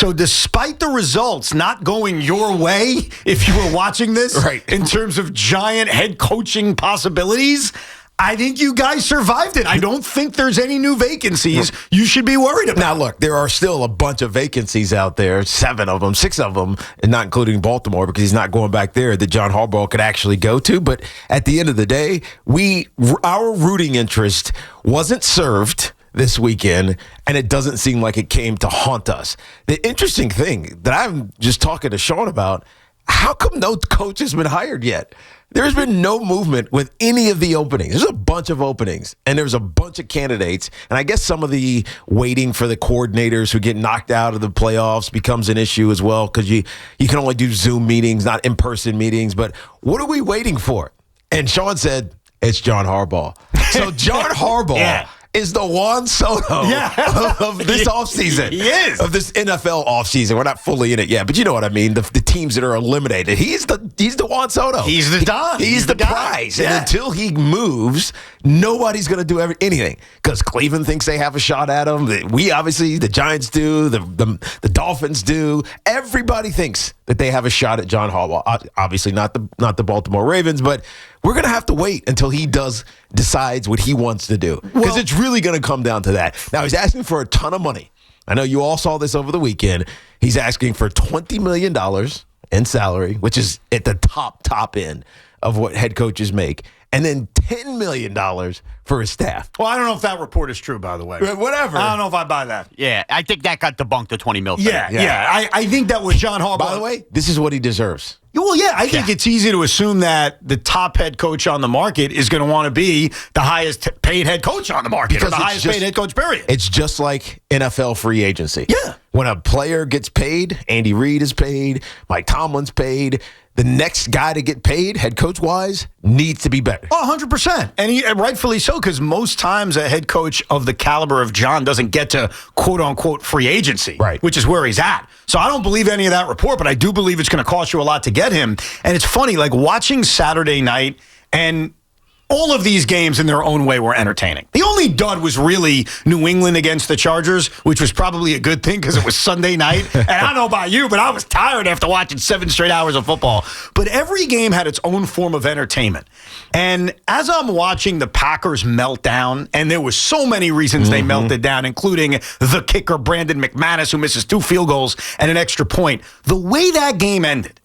So despite the results not going your way, if you were watching this, in terms of giant head coaching possibilities, I think you guys survived it. I don't think there's any new vacancies you should be worried about. Now, look, there are still a bunch of vacancies out there, 7 of them, 6 of them, and not including Baltimore because he's not going back there that John Harbaugh could actually go to. But at the end of the day, our rooting interest wasn't served this weekend, and it doesn't seem like it came to haunt us. The interesting thing that I'm just talking to Sean about, how come no coach has been hired yet? There's been no movement with any of the openings. There's a bunch of openings, and there's a bunch of candidates. And I guess some of the waiting for the coordinators who get knocked out of the playoffs becomes an issue as well because you can only do Zoom meetings, not in-person meetings. But what are we waiting for? And Sean said, it's John Harbaugh. So John Harbaugh is the Juan Soto of this offseason. He is. Of this NFL offseason. We're not fully in it yet, but you know what I mean. The teams that are eliminated. He's the Juan Soto. He's the Don. He's the prize. Yeah. And until he moves, nobody's going to do anything because Cleveland thinks they have a shot at him. We obviously, the Giants do. The Dolphins do. Everybody thinks that they have a shot at John Harbaugh. Obviously not the Baltimore Ravens, but we're going to have to wait until he decides what he wants to do because it's really going to come down to that. Now, he's asking for a ton of money. I know you all saw this over the weekend. He's asking for $20 million in salary, which is at the top end of what head coaches make, and then $10 million for his staff. Well, I don't know if that report is true, by the way. Whatever. I don't know if I buy that. Yeah, I think that got debunked, the $20 million. Yeah. I think that was John Harbaugh. By the way, this is what he deserves. Well, yeah, I think it's easy to assume that the top head coach on the market is going to want to be the highest paid head coach on the market because or the highest paid head coach, period. It's just like NFL free agency. Yeah. When a player gets paid, Andy Reid is paid, Mike Tomlin's paid, the next guy to get paid, head coach-wise, needs to be better. Oh, 100%. And rightfully so, because most times a head coach of the caliber of John doesn't get to quote-unquote free agency, which is where he's at. So I don't believe any of that report, but I do believe it's going to cost you a lot to get him. And it's funny, like watching Saturday night, and all of these games in their own way were entertaining. The only dud was really New England against the Chargers, which was probably a good thing because it was Sunday night. And I don't know about you, but I was tired after watching 7 straight hours of football. But every game had its own form of entertainment. And as I'm watching the Packers melt down, and there were so many reasons they melted down, including the kicker, Brandon McManus, who misses 2 field goals and an extra point, the way that game ended,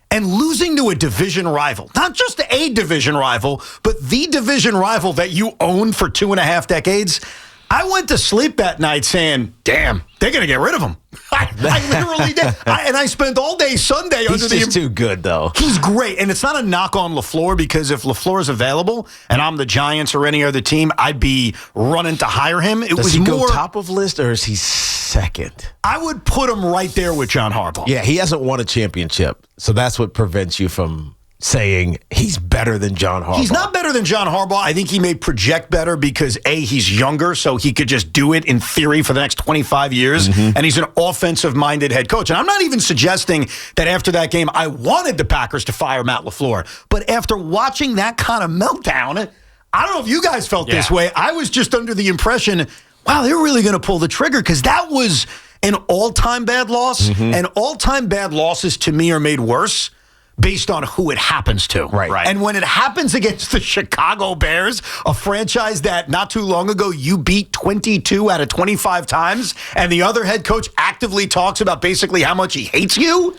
and losing to a division rival, not just a division rival, but the division rival that you owned for 2.5 decades, I went to sleep that night saying, damn, they're going to get rid of him. I literally did. And I spent all day Sunday under the... He's just too good, though. He's great. And it's not a knock on LaFleur, because if LaFleur is available and I'm the Giants or any other team, I'd be running to hire him. Does he go top of list or is he second? I would put him right there with John Harbaugh. Yeah, he hasn't won a championship. So that's what prevents you from saying he's better than John Harbaugh. He's not better than John Harbaugh. I think he may project better because, A, he's younger, so he could just do it in theory for the next 25 years, and he's an offensive-minded head coach. And I'm not even suggesting that after that game I wanted the Packers to fire Matt LaFleur, but after watching that kind of meltdown, I don't know if you guys felt this way. I was just under the impression, wow, they're really going to pull the trigger, because that was an all-time bad loss, and all-time bad losses to me are made worse based on who it happens to. Right. And when it happens against the Chicago Bears, a franchise that not too long ago you beat 22 out of 25 times, and the other head coach actively talks about basically how much he hates you,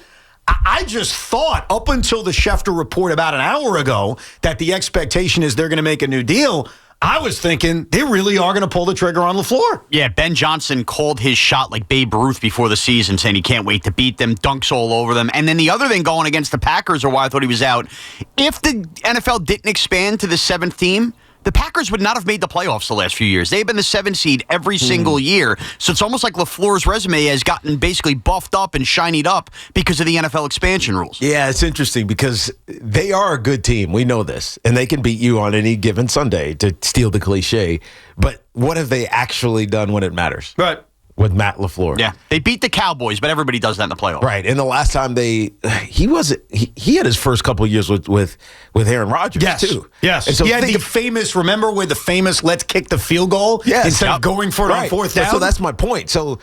I just thought up until the Schefter report about an hour ago that the expectation is they're going to make a new deal. I was thinking they really are going to pull the trigger on LaFleur. Yeah, Ben Johnson called his shot like Babe Ruth before the season, saying he can't wait to beat them, dunks all over them. And then the other thing going against the Packers, or why I thought he was out, if the NFL didn't expand to the 7th team, the Packers would not have made the playoffs the last few years. They've been the 7th seed every single year. So it's almost like LaFleur's resume has gotten basically buffed up and shinied up because of the NFL expansion rules. Yeah, it's interesting because they are a good team. We know this. And they can beat you on any given Sunday, to steal the cliche. But what have they actually done when it matters? Right. With Matt LaFleur. Yeah, they beat the Cowboys, but everybody does that in the playoffs. Right, and the last time he had his first couple of years with Aaron Rodgers, too. Yes, and so he had the famous, remember let's kick the field goal instead of going for it on 4th down? So that's my point. So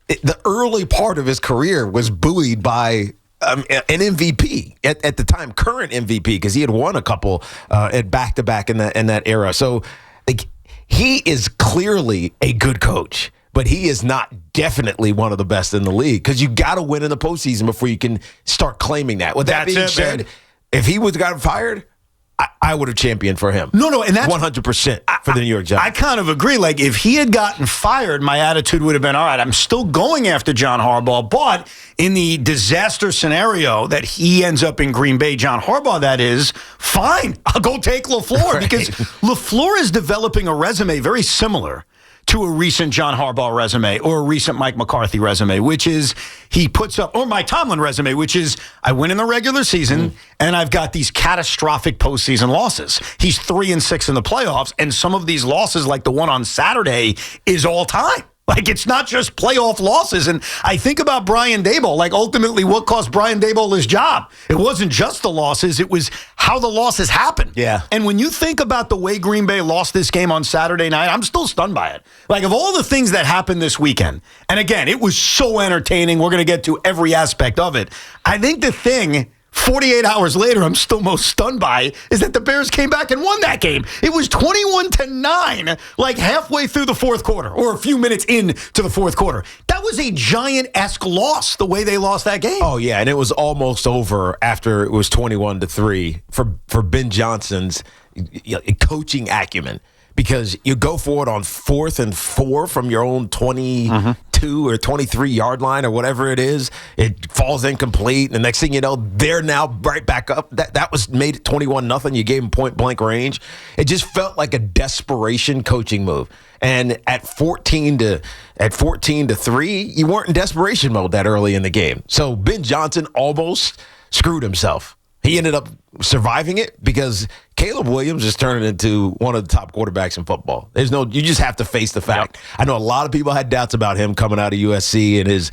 the early part of his career was buoyed by an MVP at the time, current MVP, because he had won a couple at back-to-back in that era. So like, he is clearly a good coach, but he is not definitely one of the best in the league, because you got to win in the postseason before you can start claiming that. With that being said, if he would have gotten fired, I would have championed for him. No, and that's 100% for the New York Giants. I kind of agree. Like, if he had gotten fired, my attitude would have been, all right, I'm still going after John Harbaugh, but in the disaster scenario that he ends up in Green Bay, John Harbaugh, that is, fine. I'll go take LaFleur, right. because LaFleur is developing a resume very similar to a recent John Harbaugh resume or a recent Mike McCarthy resume, which is he puts up, or Mike Tomlin resume, which is I win in the regular season and I've got these catastrophic postseason losses. He's 3-6 in the playoffs, and some of these losses, like the one on Saturday, is all time. Like, it's not just playoff losses. And I think about Brian Daboll, like, ultimately what cost Brian Daboll his job? It wasn't just the losses. It was how the losses happened. Yeah. And when you think about the way Green Bay lost this game on Saturday night, I'm still stunned by it. Like, of all the things that happened this weekend, and again, it was so entertaining. We're going to get to every aspect of it. I think the thing 48 hours later I'm still most stunned by is that the Bears came back and won that game. It was 21-9, like halfway through the fourth quarter, or a few minutes into the fourth quarter. That was a Giant-esque loss, the way they lost that game. Oh, yeah, and it was almost over after it was 21-3 for Ben Johnson's coaching acumen. Because you go for it on 4th and 4 from your own 22 or 23-yard line or whatever it is. It falls incomplete. And the next thing you know, they're now right back up. That was made it 21-0. You gave them point-blank range. It just felt like a desperation coaching move. And at 14-3, you weren't in desperation mode that early in the game. So Ben Johnson almost screwed himself. He ended up surviving it because Caleb Williams is turning into one of the top quarterbacks in football. You just have to face the fact. Yep. I know a lot of people had doubts about him coming out of USC and his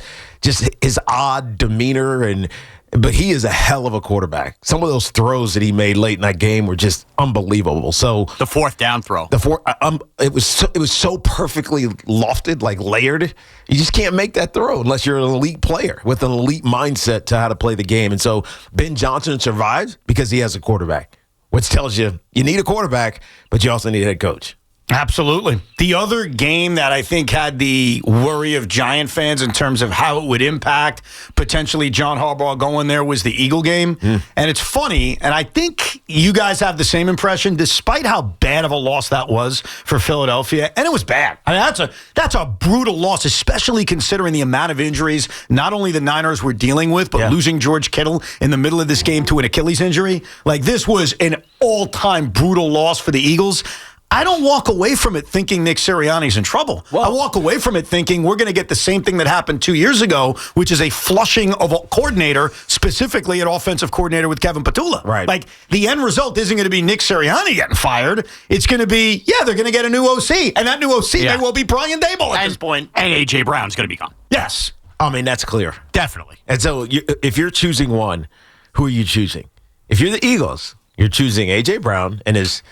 odd demeanor, but he is a hell of a quarterback. Some of those throws that he made late in that game were just unbelievable. So the fourth down throw, it was so perfectly lofted, like layered. You just can't make that throw unless you're an elite player with an elite mindset to how to play the game. And so Ben Johnson survives because he has a quarterback, which tells you need a quarterback, but you also need a head coach. Absolutely. The other game that I think had the worry of Giant fans in terms of how it would impact potentially John Harbaugh going there was the Eagle game. And it's funny, and I think you guys have the same impression, despite how bad of a loss that was for Philadelphia, and it was bad. I mean, that's a brutal loss, especially considering the amount of injuries not only the Niners were dealing with, but losing George Kittle in the middle of this game to an Achilles injury. Like, this was an all-time brutal loss for the Eagles. I don't walk away from it thinking Nick Sirianni's in trouble. Well, I walk away from it thinking we're going to get the same thing that happened 2 years ago, which is a flushing of a coordinator, specifically an offensive coordinator with Kevin Petula. Right. Like, the end result isn't going to be Nick Sirianni getting fired. It's going to be, they're going to get a new OC. And that new OC may well be Brian Daboll at this point. And A.J. Brown's going to be gone. Yes. I mean, that's clear. Definitely. And so if you're choosing one, who are you choosing? If you're the Eagles, you're choosing A.J. Brown and his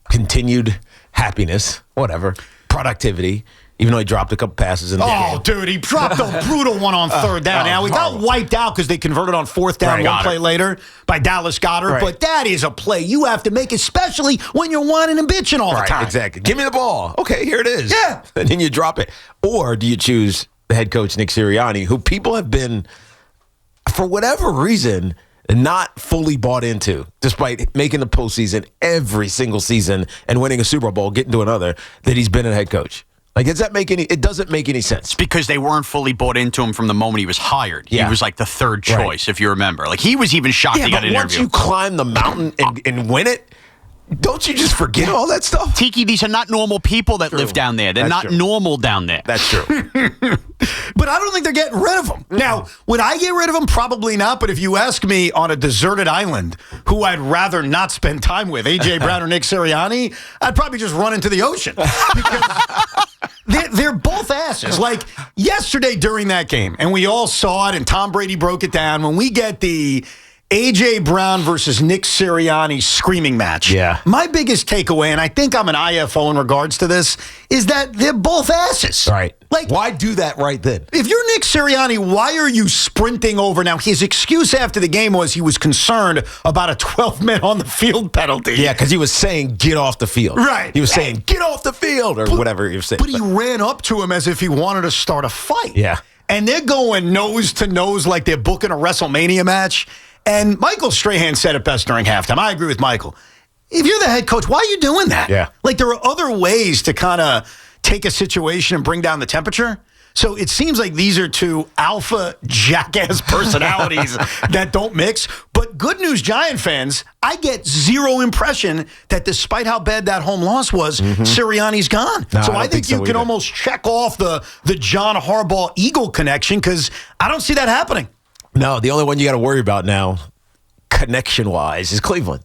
continued happiness, whatever, productivity, even though he dropped a couple passes in the game. Oh, dude, he dropped a brutal one on third down. Now, he got wiped out because they converted on fourth down one play later by Dallas Goedert, but that is a play you have to make, especially when you're whining and bitching all the time. Exactly. Give me the ball. Okay, here it is. Yeah. And then you drop it. Or do you choose the head coach, Nick Sirianni, who people have been, for whatever reason, not fully bought into, despite making the postseason every single season and winning a Super Bowl, getting to another, that he's been a head coach. Like, does that make any? It doesn't make any sense. It's because they weren't fully bought into him from the moment he was hired. He was like the third choice, if you remember. Like, he was even shocked he got an interview. Once you climb the mountain and win it, don't you just forget all that stuff? Tiki, these are not normal people that live down there. They're not normal down there. That's true. But I don't think they're getting rid of him. Now, would I get rid of him? Probably not. But if you ask me on a deserted island who I'd rather not spend time with, A.J. Brown or Nick Sirianni, I'd probably just run into the ocean. Because they're both asses. Like, yesterday during that game, and we all saw it, and Tom Brady broke it down, when we get the A.J. Brown versus Nick Sirianni screaming match. Yeah. My biggest takeaway, and I think I'm an IFO in regards to this, is that they're both asses. Right. Like, why do that right then? if you're Nick Sirianni, why are you sprinting over? Now, his excuse after the game was he was concerned about a 12-man on the field penalty. Yeah, because he was saying, get off the field. Right. He was saying, get off the field, or whatever he was saying. But he ran up to him as if he wanted to start a fight. Yeah. And they're going nose to nose like they're booking a WrestleMania match. And Michael Strahan said it best during halftime. I agree with Michael. If you're the head coach, why are you doing that? Yeah. Like, there are other ways to kind of take a situation and bring down the temperature. So it seems like these are two alpha jackass personalities that don't mix. But good news, Giant fans, I get zero impression that despite how bad that home loss was, Sirianni's gone. No, so I I don't think think you so can either. almost check off the John Harbaugh Eagle connection because I don't see that happening. No, the only one you got to worry about now, connection-wise, is Cleveland.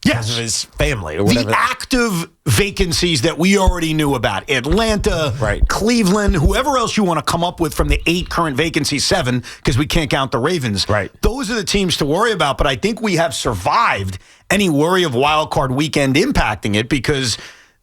Because of his family or whatever. The active vacancies that we already knew about. Atlanta, Right. Cleveland, whoever else you want to come up with from the 8 current vacancies, 7, because we can't count the Ravens. Right. Those are the teams to worry about, but I think we have survived any worry of wild card weekend impacting it because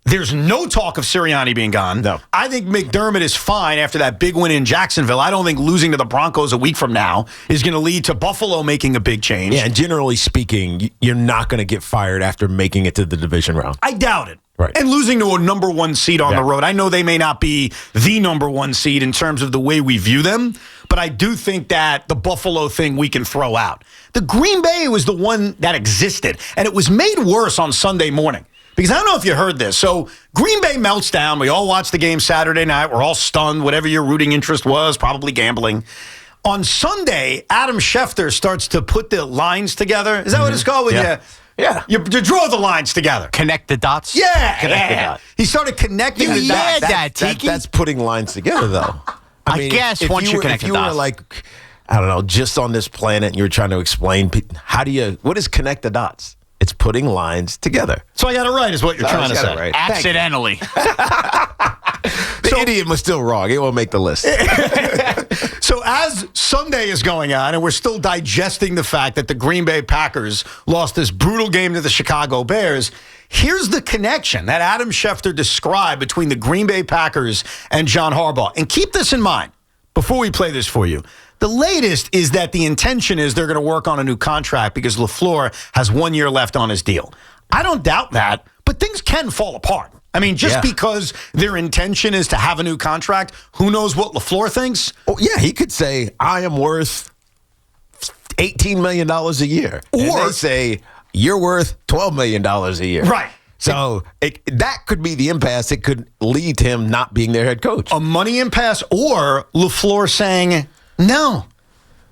there's no talk of Sirianni being gone. No. I think McDermott is fine after that big win in Jacksonville. I don't think losing to the Broncos a week from now is going to lead to Buffalo making a big change. Yeah, and generally speaking, you're not going to get fired after making it to the division round. I doubt it. Right. And losing to a number 1 seed on Yeah. the road. I know they may not be the number 1 seed in terms of the way we view them, but I do think that the Buffalo thing we can throw out. The Green Bay was the one that existed, and it was made worse on Sunday morning. Because I don't know if you heard this. So Green Bay melts down. We all watched the game Saturday night. We're all stunned, whatever your rooting interest was, probably gambling. On Sunday, Adam Schefter starts to put the lines together. Is that what it's called? When you draw the lines together. Connect the dots? Yeah. Connect the dots. He started connecting You the led dots. that, Tiki. That's putting lines together, though. I guess if once you connect if the you were dots. like, I don't know, just on this planet, and you were trying to explain, what is connect the dots? It's putting lines together. So I got it right, is what you're trying to say. Right. Accidentally. The idiot was still wrong. It won't make the list. So as Sunday is going on, and we're still digesting the fact that the Green Bay Packers lost this brutal game to the Chicago Bears, here's the connection that Adam Schefter described between the Green Bay Packers and John Harbaugh. And keep this in mind before we play this for you. The latest is that the intention is they're going to work on a new contract because LaFleur has 1 year left on his deal. I don't doubt that, but things can fall apart. I mean, just because their intention is to have a new contract, who knows what LaFleur thinks? Oh, yeah, he could say, I am worth $18 million a year. Or they say, you're worth $12 million a year. Right. So that could be the impasse. It could lead to him not being their head coach. A money impasse or LaFleur saying, no,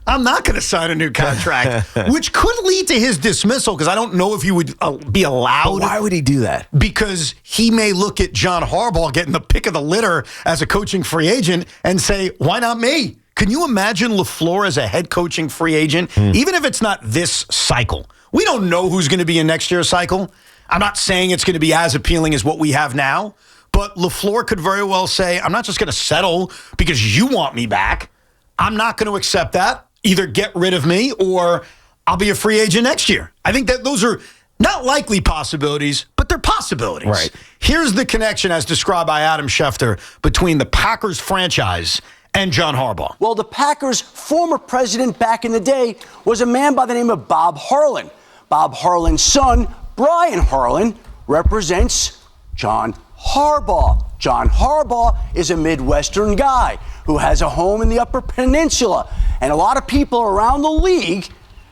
I'm not going to sign a new contract, which could lead to his dismissal because I don't know if he would be allowed. But why would he do that? Because he may look at John Harbaugh getting the pick of the litter as a coaching free agent and say, why not me? Can you imagine LaFleur as a head coaching free agent, even if it's not this cycle? We don't know who's going to be in next year's cycle. I'm not saying it's going to be as appealing as what we have now, but LaFleur could very well say, I'm not just going to settle because you want me back. I'm not going to accept that. Either get rid of me or I'll be a free agent next year. I think that those are not likely possibilities, but they're possibilities. Right. Here's the connection as described by Adam Schefter between the Packers franchise and John Harbaugh. Well, the Packers' former president back in the day was a man by the name of Bob Harlan. Bob Harlan's son, Brian Harlan, represents John Harbaugh. John Harbaugh is a Midwestern guy who has a home in the Upper Peninsula. And a lot of people around the league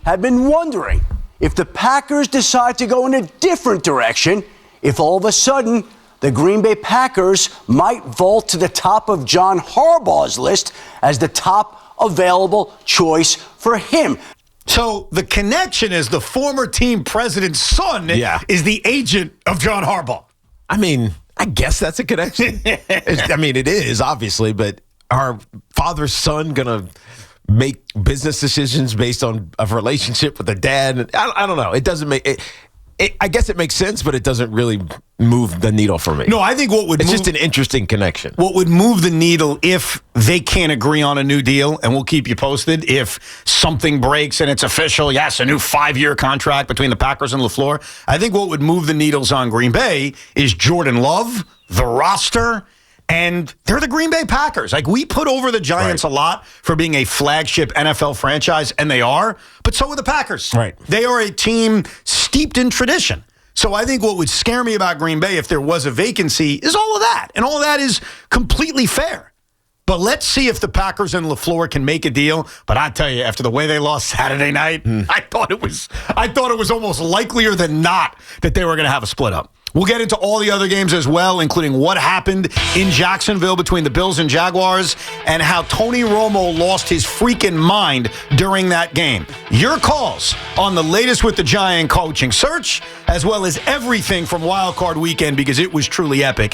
have been wondering if the Packers decide to go in a different direction, if all of a sudden the Green Bay Packers might vault to the top of John Harbaugh's list as the top available choice for him. So the connection is the former team president's son is the agent of John Harbaugh. I mean, I guess that's a connection. I mean, it is, obviously, but are father-son going to make business decisions based on a relationship with a dad? I don't know. It doesn't make it. I guess it makes sense, but it doesn't really move the needle for me. No, I think it's just an interesting connection. What would move the needle if they can't agree on a new deal, and we'll keep you posted, if something breaks and it's official, yes, a new 5-year contract between the Packers and LaFleur. I think what would move the needles on Green Bay is Jordan Love, the roster, and they're the Green Bay Packers. Like, we put over the Giants a lot for being a flagship NFL franchise, and they are, but so are the Packers. Right. They are a team steeped in tradition. So I think what would scare me about Green Bay if there was a vacancy is all of that. And all of that is completely fair. But let's see if the Packers and LaFleur can make a deal. But I tell you, after the way they lost Saturday night, I thought it was almost likelier than not that they were going to have a split up. We'll get into all the other games as well, including what happened in Jacksonville between the Bills and Jaguars and how Tony Romo lost his freaking mind during that game. Your calls on the latest with the Giant coaching search, as well as everything from Wild Card Weekend, because it was truly epic.